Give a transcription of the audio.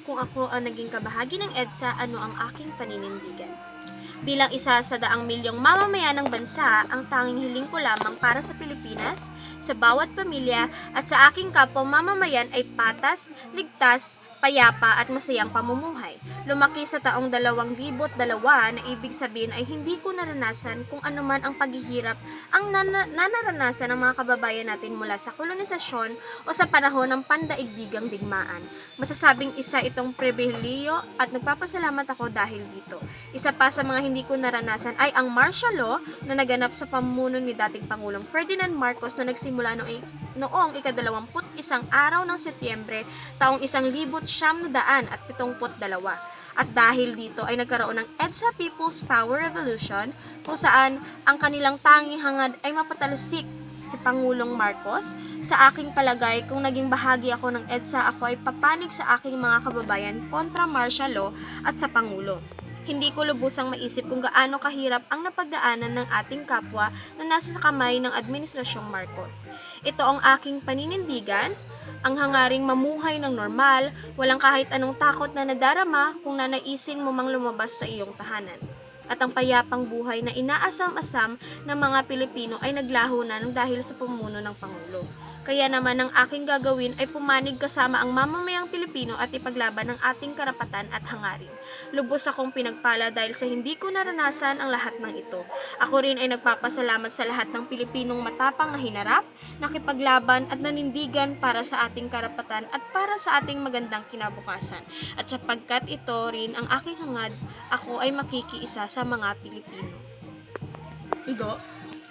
kung ako ang naging kabahagi ng EDSA, ano ang aking paninindigan. Bilang isa sa daang milyong mamamayan ng bansa, ang tanging hiling ko lamang para sa Pilipinas, sa bawat pamilya at sa aking kapwa mamamayan ay patas, ligtas, payapa at masayang pamumuhay. Lumaki sa taong 2002 na ibig sabihin ay hindi ko naranasan kung anuman ang paghihirap ang nanaranasan ng mga kababayan natin mula sa kolonisasyon o sa panahon ng pandaigdigang digmaan. Masasabing isa itong pribilehiyo at nagpapasalamat ako dahil dito. Isa pa sa mga hindi ko naranasan ay ang martial law na naganap sa pamumuno ni dating Pangulong Ferdinand Marcos na nagsimula noong ika-21 araw ng Setyembre taong 1972. At dahil dito ay nagkaroon ng EDSA People's Power Revolution kung saan ang kanilang tanging hangad ay mapatalsik si Pangulong Marcos. Sa aking palagay, kung naging bahagi ako ng EDSA, ako ay papanig sa aking mga kababayan kontra martial law at sa Pangulo. Hindi ko lubusang maisip kung gaano kahirap ang napagdaanan ng ating kapwa na nasa sa kamay ng Administrasyong Marcos. Ito ang aking paninindigan, ang hangaring mamuhay ng normal, walang kahit anong takot na nadarama kung nanaisin mo mang lumabas sa iyong tahanan. At ang payapang buhay na inaasam-asam ng mga Pilipino ay naglaho na ng dahil sa pamumuno ng Pangulo. Kaya naman ang aking gagawin ay pumanig kasama ang mamamayang Pilipino at ipaglaban ang ating karapatan at hangarin. Lubos akong pinagpala dahil sa hindi ko naranasan ang lahat ng ito. Ako rin ay nagpapasalamat sa lahat ng Pilipinong matapang na hinarap, nakipaglaban at nanindigan para sa ating karapatan at para sa ating magandang kinabukasan. At sapagkat ito rin ang aking hangad, ako ay makikiisa sa mga Pilipino. Igo?